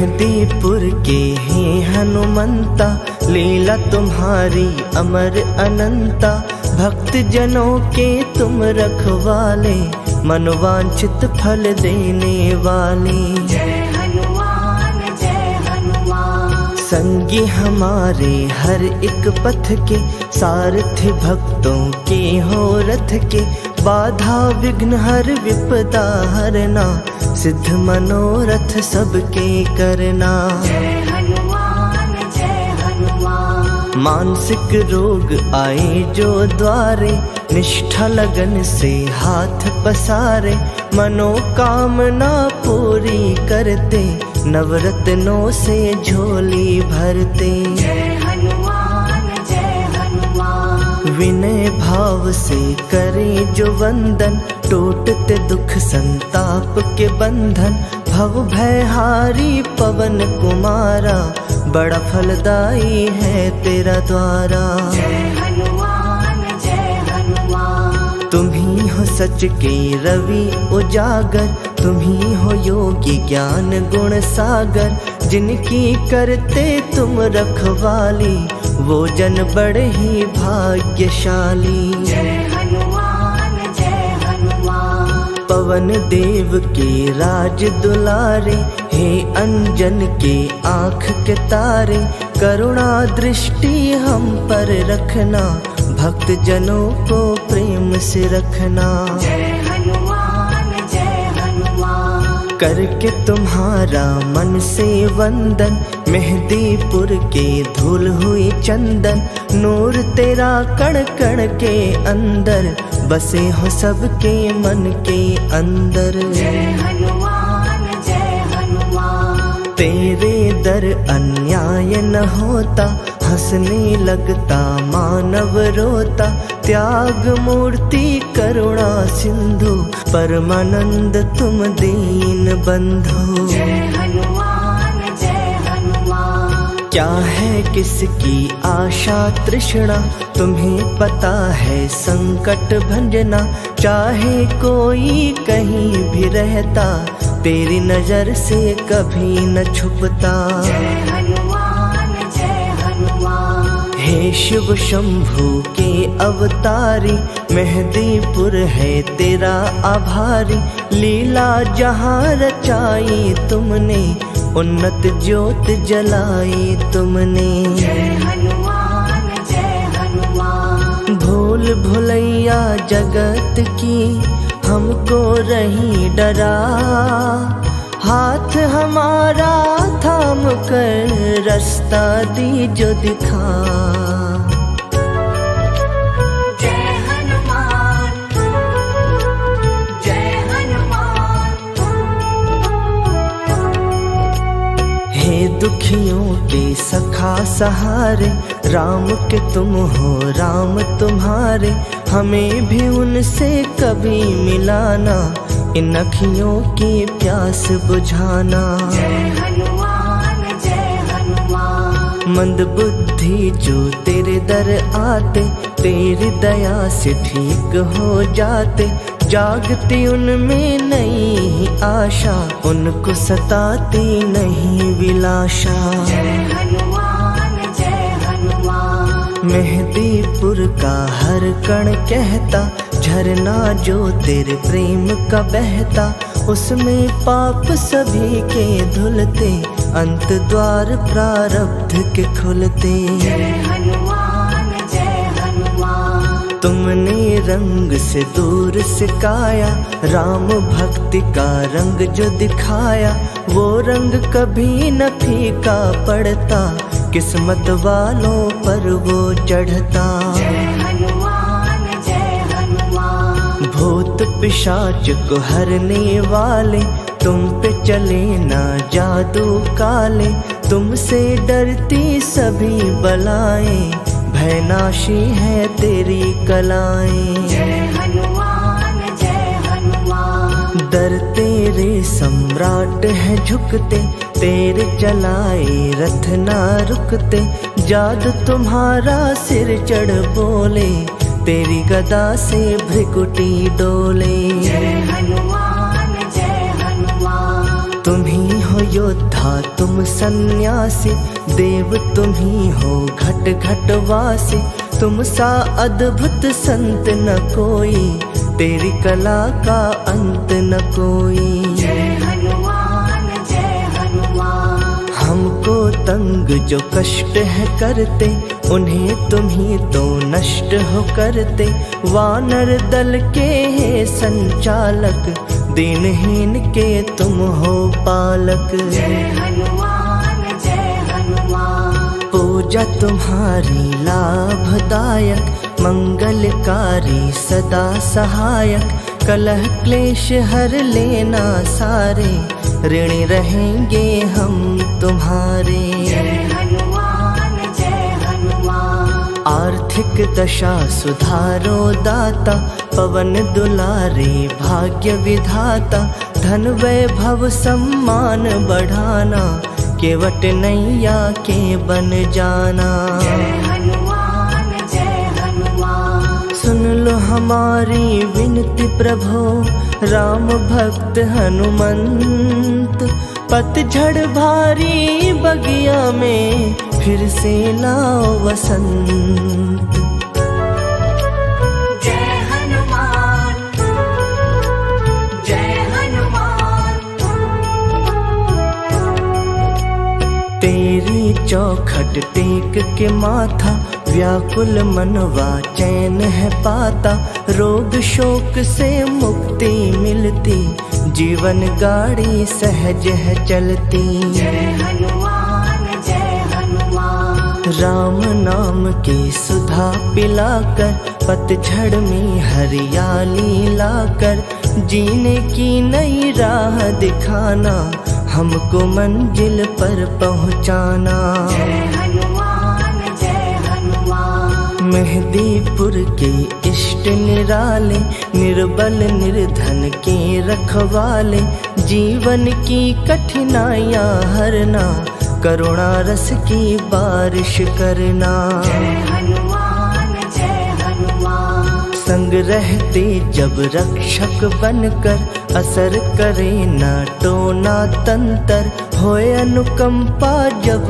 मेहंदीपुर के हैं हनुमंता, लीला तुम्हारी अमर अनंता। भक्त जनों के तुम रखवाले, मनोवांछित फल देने वाले। जय हनुमान जय हनुमान। संगी हमारे हर एक पथ के, सारथी भक्तों के हो रथ के। बाधा विघ्न हर विपदा हरना, सिद्ध मनोरथ सबके करना। जय हनुमान जय हनुमान। मानसिक रोग आए जो द्वारे, निष्ठा लगन से हाथ पसारे। मनोकामना पूरी करते, नवरत्नों से झोली भरते। जय हनुमान जय हनुमान। विनय भाव से करे जो वंदन, टूटते दुख संताप के बंधन। भव भयहारी पवन कुमारा, बड़ा फलदाई है तेरा द्वारा। जय हनुमान जय हनुमान। तुम ही हो सच के रवि उजागर, तुम ही हो योगी ज्ञान गुण सागर। जिनकी करते तुम रखवाली, वो जन बड़े ही भाग्यशाली। जय हनुमान जय हनुमान। पवन देव के राज दुलारे, हे अंजन के आँख के तारे। करुणा दृष्टि हम पर रखना, भक्त जनों को प्रेम से रखना। जय हनुमान जय हनुमान। करके तुम्हारा मन से वंदन, मेहंदीपुर के धूल हुई चंदन। नूर तेरा कण कण के अंदर, बसे हो सबके मन के अंदर। जय हनुमान जय हनुमान। तेरे दर अन्याय न होता, हंसने लगता मानव रोता। त्याग मूर्ति करुणा सिंधु, परमानंद तुम दीन बंधु। जय हनुमान जय हनुमान। क्या है किसकी आशा तृष्णा, तुम्हें पता है संकट भंजना। चाहे कोई कहीं भी रहता, तेरी नजर से कभी न छुपता। जय हनुमान जय हनुमान। हे शिव शंभु के अवतारी, मेहंदीपुर है तेरा आभारी। लीला जहाँ रचाई तुमने, उन्नत ज्योत जलाई तुमने। जय हनुमान जय हनुमान। भूल भुलैया जगत की, हमको रही डरा। हाथ हमारा थाम कर, रास्ता दीजो दिखा। जय हनुमान जय हनुमान। हे दुखियों के सखा सहारे, राम के तुम हो राम तुम्हारे। हमें भी उनसे कभी मिलाना, इन अखियों की प्यास बुझाना। जय हनुमान जय हनुमान। मंद बुद्धि जो तेरे दर आते, तेरी दया से ठीक हो जाते। जागती उनमें नई आशा, उनको सताती नहीं विलाशा। जय हनुमान जय हनुमान। मेहंदीपुर का हर कण कहता, झरना जो तेरे प्रेम का बहता। उसमें पाप सभी के धुलते, अंत द्वार प्रारब्ध के खुलते। जय हनुमान जय हनुमान। तुमने रंग से दूर सिखाया, राम भक्ति का रंग जो दिखाया। वो रंग कभी न फीका पड़ता, किस्मत वालों पर वो चढ़ता। जय हनुमान जय हनुमान। भूत पिशाच को हरने वाले, तुम पे चले ना जादू काले। तुमसे डरती सभी बलाएं, भयनाशी है तेरी कलाएं। जय हनुमान जय हनुमान। दर तेरे सम्राट है झुकते, तेरे चलाए रथ ना रुकते। जादू तुम्हारा सिर चढ़ बोले, तेरी गदा से भृकुटी डोले। जय हनुमान जय हनुमान। तुम ही हो योद्धा योद्धा तुम सन्यासी, देव तुम ही हो घट घट वासी। तुम सा अद्भुत संत न कोई, तेरी कला का अंत न कोई। जय हनुमान जय हनुमान। हमको तंग जो कष्ट है करते, उन्हें तुम ही तो नष्ट हो करते। वानर दल के हे संचालक, दीनहीन के तुम हो पालक। जय हनुमान जय हनुमान। पूजा तुम्हारी लाभदायक, मंगलकारी सदा सहायक। कलह क्लेश हर लेना सारे, ऋणी रहेंगे हम तुम्हारे। जय हनुमान जय हनुमान। आर्थिक दशा सुधारो दाता, पवन दुलारे भाग्य विधाता। धन वैभव सम्मान बढ़ाना, केवट नैया के बन जाना। जय हनुमान जय हनुमान। सुन लो हमारी विनती प्रभो, राम भक्त हनुमंत। पतझड़ भारी बगिया में, फिर से लाओ वसंत। जय हनुमान जय हनुमान। तेरी चौखट टेक के माथा, व्याकुल मनवा चैन है पाता। रोग शोक से मुक्ति मिलती, जीवन गाड़ी सहज है चलती। जय हनुमान जय हनुमान। राम नाम की सुधा पिलाकर, पतझड़ में हरियाली लाकर। जीने की नई राह दिखाना, हमको मंजिल पर पहुँचाना। जय हनुमान जय हनुमान। मेहदीपुर के इष्ट निराले, निर्बल निर्धन के रखवाले। जीवन की कठिनाइयाँ हरना, करुणा रस की बारिश करना। जय हनुमान जय हनुमान। संग रहते जब रक्षक बनकर, असर करे ना टोना तंतर। होए अनुकंपा जब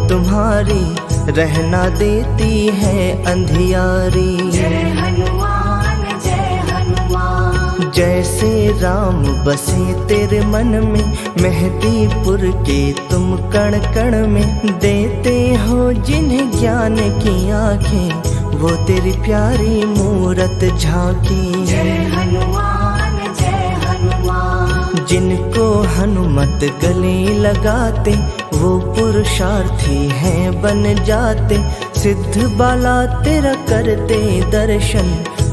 तुम्हारी, रहना देती है अंधियारी। जय हनुमान जय हनुमान। जैसे राम बसे तेरे मन में, मेहदीपुर के तुम कण कण में। देते हो जिन्हें ज्ञान की आँखें, वो तेरी प्यारी मूरत झांकी। जय हनुमान जय हनुमान। जिनको हनुमत गले लगाते, वो पुरुषार्थी हैं बन जाते। सिद्ध बाला तेरा करते दर्शन,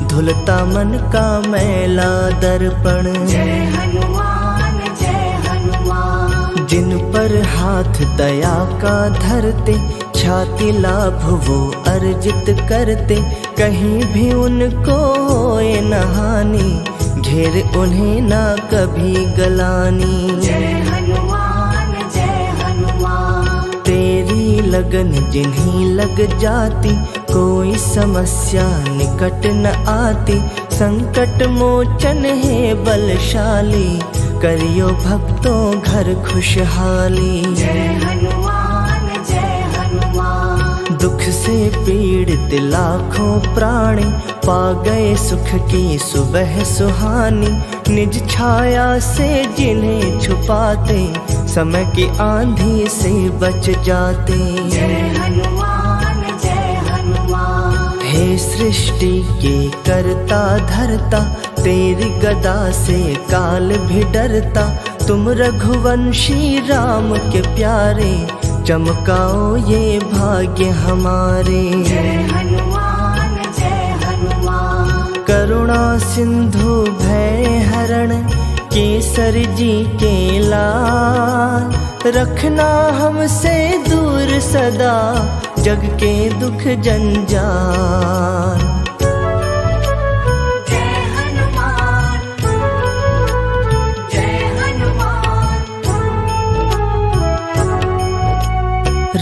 धुलता मन का मैला दर्पण। जय हनुमान जय हनुमान। जिन पर हाथ दया का धरते, छाती लाभ वो अर्जित करते। कहीं भी उनको होए न हानि, घेर उन्हें ना कभी गलानी। जय हनुमान जय हनुमान। तेरी लगन जिन्हीं लग जाती, कोई समस्या निकट न आती। संकट मोचन है बलशाली, करियो भक्तों घर खुशहाली। जय हनुमान जय हनुमान। दुख से पीड़ित लाखों प्राणी, पा गए सुख की सुबह सुहानी। निज छाया से जिन्हें छुपाते, समय की आंधी से बच जाते। जय हनुमान जय हनुमान। हे सृष्टि के करता धरता, तेरी गदा से काल भी डरता। तुम रघुवंशी राम के प्यारे, चमकाओ ये भाग्य हमारे। जय हनुमान जय हनुमान। करुणा सिंधु भय हरण, केसर जी के लाल। रखना हमसे दूर सदा, जग के दुख जंजाल। जय हनुमान जय हनुमान।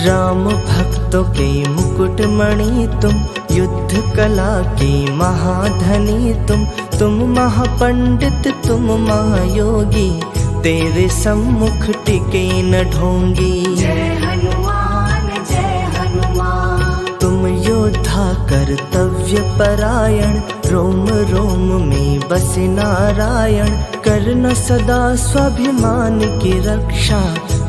राम भक्तों के मुकुट मणि तुम, युद्ध कला की महाधनी तुम। तुम महापंडित तुम महायोगी, तेरे सम्मुख टिके न ढोंगी। जय हनुमान जय हनुमान। तुम योद्धा कर्तव्य परायण, रोम रोम में बसे नारायण। करना सदा स्वाभिमान की रक्षा,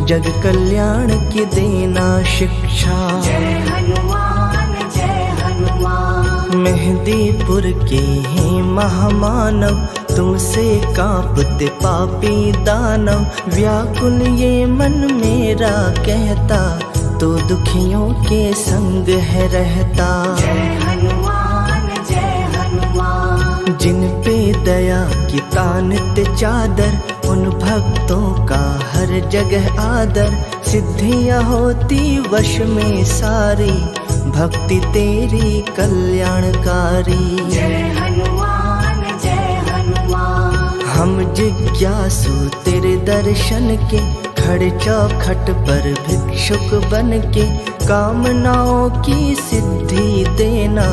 जग कल्याण की देना शिक्षा। जय हनुमान जय हनुमान। मेहंदीपुर के हैं महामानव, तुमसे कांपते पापी दानव। व्याकुल ये मन मेरा कहता, तो दुखियों के संग है रहता। जय हनुमान जय हनुमान। जिन पे दया की तानत चादर, उन भक्तों का हर जगह आदर। सिद्धियां होती वश में सारी, भक्ति तेरी कल्याणकारी। जय हनुमान जय हनुमान। हम जिज्ञासु तेरे दर्शन के, खड़े चौखट पर भिक्षुक बन के। कामनाओं की सिद्धि देना,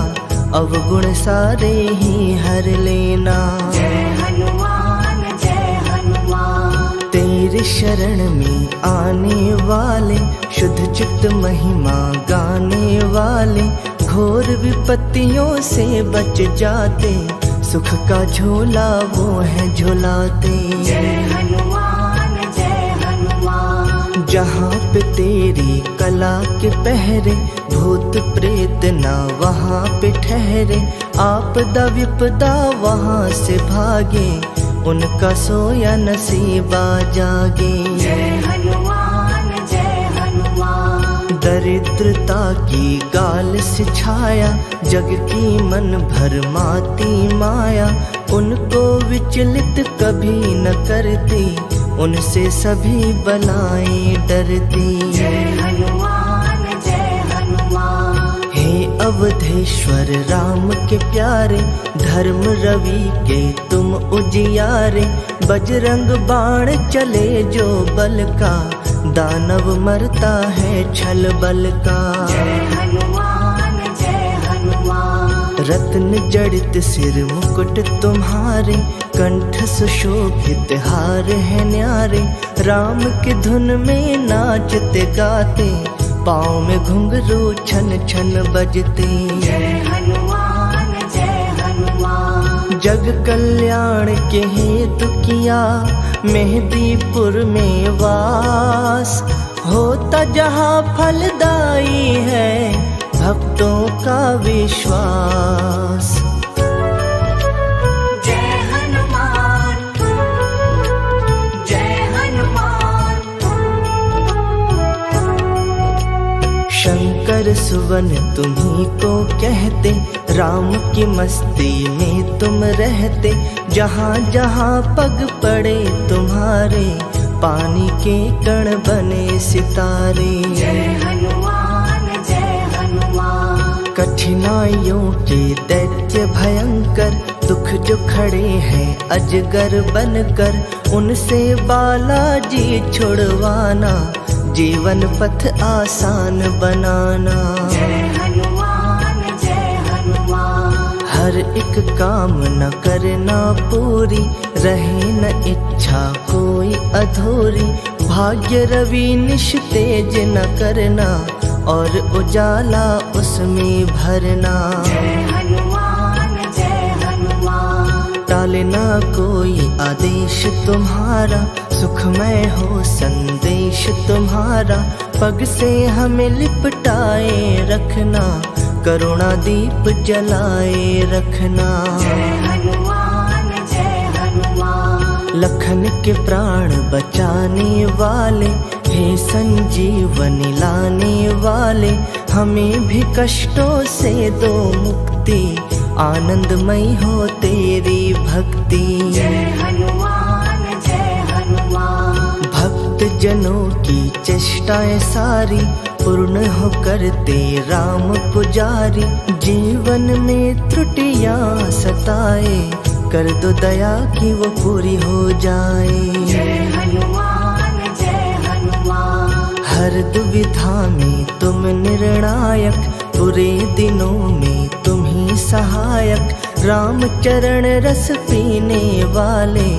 अवगुण सारे ही हर लेना। जय हनुमान जय हनुमान। तेरे शरण में आने वाले, शुद्ध चित्त महिमा गाने वाले। घोर विपत्तियों से बच जाते, सुख का झोला वो है झुलाते। जय हनुमान जय हनुमान। जहाँ पे तेरी कला के पहरे, भूत प्रेत ना वहाँ पे ठहरे। आपदा विपदा वहाँ से भागे, उनका सोया नसीबा जागे। जय हनुमान जय हनुमान। दरिद्रता की गाल से छाया, जग की मन भर माती माया। उनको विचलित कभी न करती, उनसे सभी बलाएं डरती। जय हनुमान जय हनुमान। हे अवधेश्वर राम के प्यारे, धर्म रवि के तुम उजियारे। बजरंग बाण चले जो बल का, दानव मरता है छल बल का। जय हनुमान जय हनुमान। रत्न जड़ित सिर मुकुट तुम्हारे, कंठ सुशोभित हार है न्यारे। राम की धुन में नाचते गाते, पाँव में घुंघरू छन छन बजते। जय हनुमान जय हनुमान। जग कल्याण के हेतु किया, मेहंदीपुर में वास। होता जहाँ फलदायी है, भक्तों का विश्वास। जय हनुमान जय हनुमान। शंकर सुवन तुम्ही को कहते, राम की मस्ती में तुम रहते। जहाँ जहाँ पग पड़े तुम्हारे, पानी के कण बने सितारे। जय हनुमान जय हनुमान। कठिनाइयों के दैत्य भयंकर, दुख जो खड़े हैं अजगर बनकर। उनसे बालाजी छुड़वाना, जीवन पथ आसान बनाना। जय हनुमान जय हनुमान। हर एक काम न करना पूरी, रहे न इच्छा कोई अधूरी। भाग्य रवि निश तेज न करना, और उजाला उसमें भरना। जय हनुमान जय हनुमान। टालना कोई आदेश तुम्हारा, सुखमय हो संदेश तुम्हारा। पग से हमें लिपटाए रखना, करुणा दीप जलाए रखना। जय हनुमान जय हनुमान। लखन के प्राण बचाने वाले, हे संजीवनी लाने वाले। हमें भी कष्टों से दो मुक्ति, आनंदमयी हो तेरी भक्ति। जय हनुमान जय हनुमान। भक्त जनों की चेष्टाएं सारी, पूर्ण हो करते राम पुजारी। जीवन में त्रुटियां सताए, कर दो दया कि वो पूरी हो जाए। जय हनुमान जय हनुमान। हर दुविधा में तुम निर्णायक, बुरे दिनों में तुम ही सहायक। राम चरण रस पीने वाले,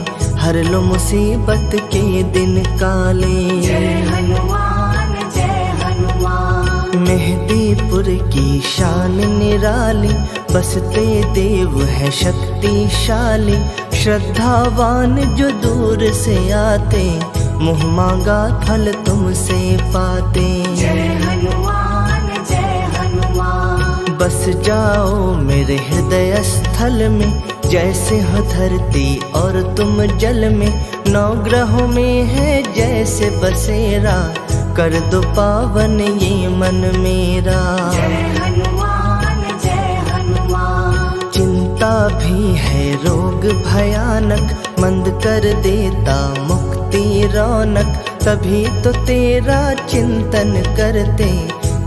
हर लो मुसीबत के दिन काले। जय हनुमान जय हनुमान। मेहदीपुर की शान निराली, बसते देव है शक्तिशाली। श्रद्धावान जो दूर से आते, मुँह मांगा फल तुमसे पाते। जय हनुमान जय हनुमान। बस जाओ मेरे हृदय स्थल में, जैसे हो धरती और तुम जल में। नौ ग्रहों में है जैसे बसेरा, कर दो पावन ये मन मेरा। जय हनुमान जय हनुमान। चिंता भी है रोग भयानक, मंद कर देता मुक्ति रौनक। तभी तो तेरा चिंतन करते,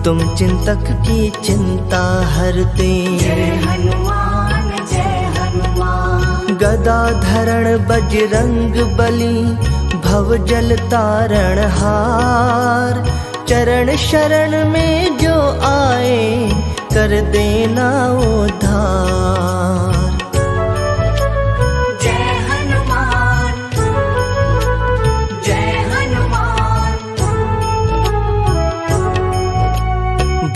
तुम चिंतक की चिंता हरते। जय हनुमान जय हनुमान। गदा धरण बजरंग बली, भव जल तारण हार। चरण शरण में जो आए, कर देना उद्धार। जय हनुमान जय हनुमान।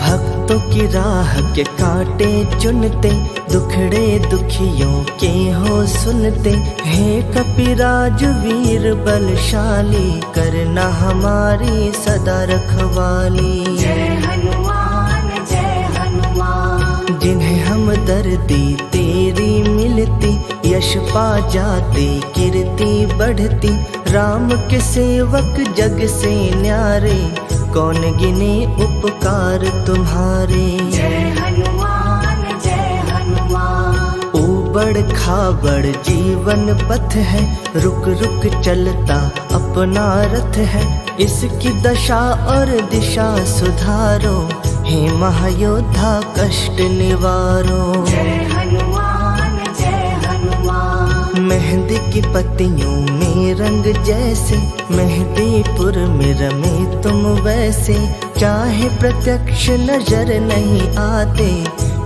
भक्तों की राह के कांटे चुनते, दुखड़े दुखियों के हो सुनते। हे कपिराज वीर बलशाली, करना हमारी सदा रखवाली। जय हनुमान जय हनुमान। जिन्हें हम दर्दी तेरी मिलती, यश पा जाते कीर्ति बढ़ती। राम के सेवक जग से न्यारे, कौन गिने उपकार तुम्हारे। जय हनुमान जय हनुमान। ऊबड़ खाबड़ जीवन पथ है, रुक रुक चलता अपना रथ है। इसकी दशा और दिशा सुधारो, हे महायोद्धा कष्ट निवारो। जय हनुमान जय हनुमान। मेहंदी की पत्तियों में रंग जैसे, मेहदीपुर में रमे तुम वैसे। चाहे प्रत्यक्ष नजर नहीं आते,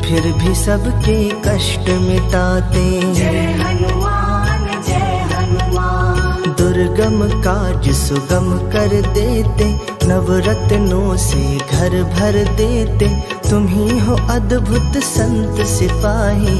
फिर भी सबके कष्ट मिटाते। जय हनुमान जय हनुमान। दुर्गम काज सुगम कर देते, नवरत्नों से घर भर देते। तुम ही हो अद्भुत संत सिपाही,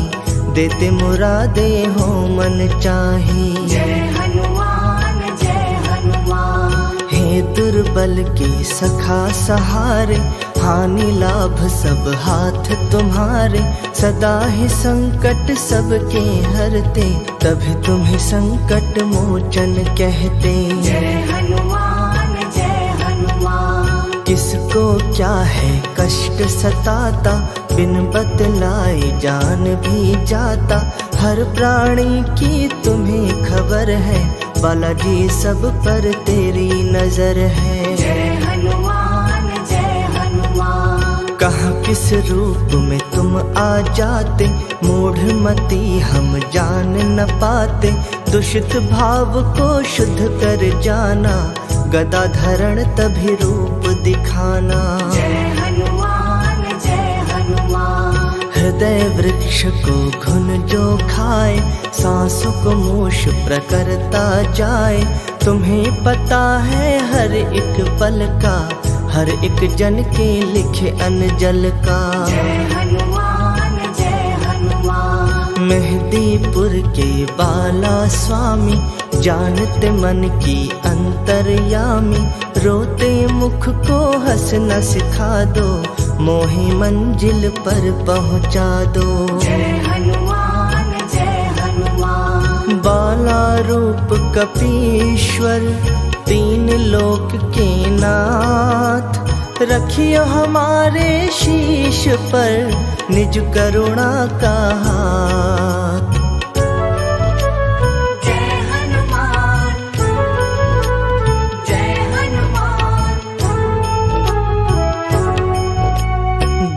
देते मुरादे हो मन चाही। जय हनुमान जय हनुमान। हे दुर्बल के सखा सहारे, हानि लाभ सब हाथ तुम्हारे। सदा ही संकट सबके हरते, तभी तुम्हें संकट मोचन कहते। जय हनुमान जय हनुमान। किसको क्या है कष्ट सताता, बिन बतलाए जान भी जाता। हर प्राणी की तुम्हें खबर है, बालाजी सब पर तेरी नजर है। जय हनुमान जय हनुमान। कहाँ किस रूप में तुम आ जाते, मूढ़ मती हम जान न पाते। दूषित भाव को शुद्ध कर जाना, गदा धरण तभी रूप दिखाना। जय हनुमान जय हनुमान। हृदय वृक्ष को घुन जो खाए, सांसों को मूष प्रकरता जाए। तुम्हें पता है हर एक पल का, हर एक जन के लिखे अनजल का। जय हनुमान जय हनुमान। मेहदीपुर के बाला स्वामी, जानते मन की अंतर्यामी। रोते मुख को हंसना सिखा दो, मोहे मंजिल पर पहुंचा दो। जय हनुमान जय हनुमान। बाला रूप कपीश्वर, तीन लोक के नाथ। रखियो हमारे शीश पर, निज करुणा का हाथ। जय हनुमान जय हनुमान।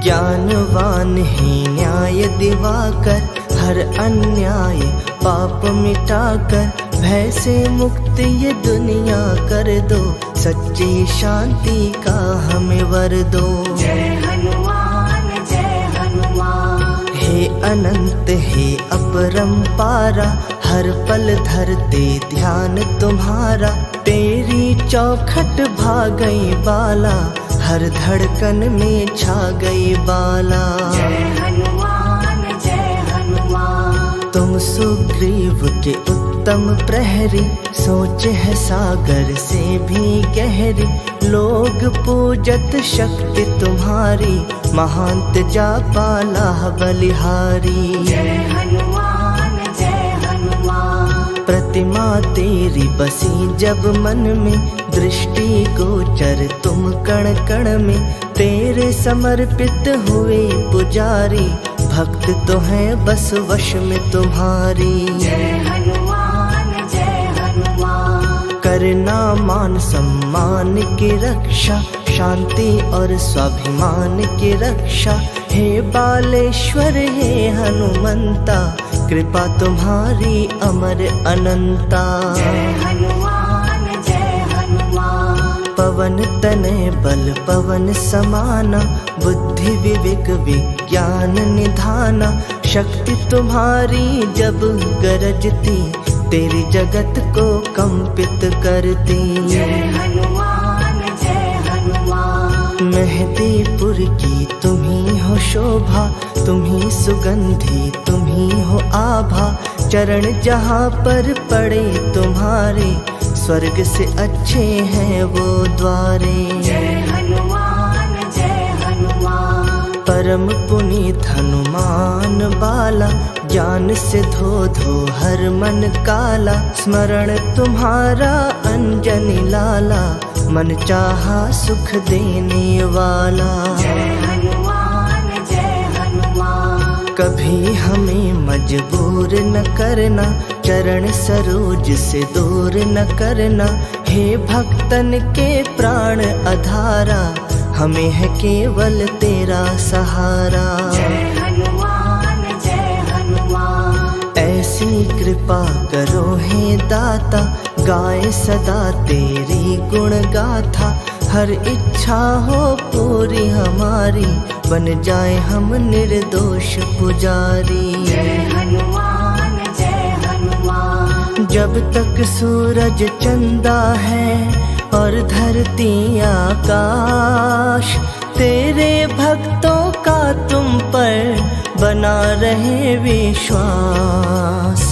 ज्ञानवान ही न्याय दिवाकर, हर अन्याय पाप मिटाकर। भय से मुक्त ये दुनिया कर दो, सच्ची शांति का हमें वर दो। जय हनुमान जय हनुमान। हे अनंत हे अपरंपारा, हर हर पल धरते ध्यान तुम्हारा, तेरी चौखट भागई बाला, हर धड़कन में छा गई बाला। जय हनुमान जय हनुमान। तुम सुग्रीव के उत्तम प्रहरी, सोच है सागर से भी गहरी। लोग पूजत शक्ति तुम्हारी, महांत जापाला बलिहारी। जय हनुमान जय हनुमान। प्रतिमा तेरी बसी जब मन में, दृष्टि गोचर तुम कण कण में। तेरे समर्पित हुए पुजारी, भक्त तो हैं बस वश में तुम्हारी। जय हनुमान जय हनुमान। करना मान सम्मान की रक्षा, शांति और स्वाभिमान की रक्षा। हे बालेश्वर हे हनुमंता, कृपा तुम्हारी अमर अनंता। जय हनुमान जय हनुमान। पवन तनय बल पवन समाना, बुद्धि विवेक विज्ञान निधाना। शक्ति तुम्हारी जब गरजती, तेरी जगत को कंपित करती। जय हनुमान जय हनुमान। मेहदीपुर की तुम्ही हो शोभा, तुम्ही सुगंधि तुम्ही हो आभा। चरण जहाँ पर पड़े तुम्हारे, स्वर्ग से अच्छे हैं वो द्वारे। जय हनुमान जय हनुमान। परम पुनीत हनुमान बाला, ज्ञान से धो धो हर मन काला। स्मरण तुम्हारा अंजनी लाला, मन चाहा सुख देने वाला। जय हनुमान जय हनुमान। कभी हमें मजबूर न करना, चरण सरोज से दूर न करना। हे भक्तन के प्राण आधारा, हमें है केवल तेरा सहारा। जय हनुमान जय हनुमान। ऐसी कृपा करो हे दाता, गाए सदा तेरी गुण गाथा। हर इच्छा हो पूरी हमारी, बन जाए हम निर्दोष पुजारी। जय हनुमान जय हनुमान। जब तक सूरज चंदा है और धरती आकाश, तेरे भक्तों का तुम पर बना रहे विश्वास।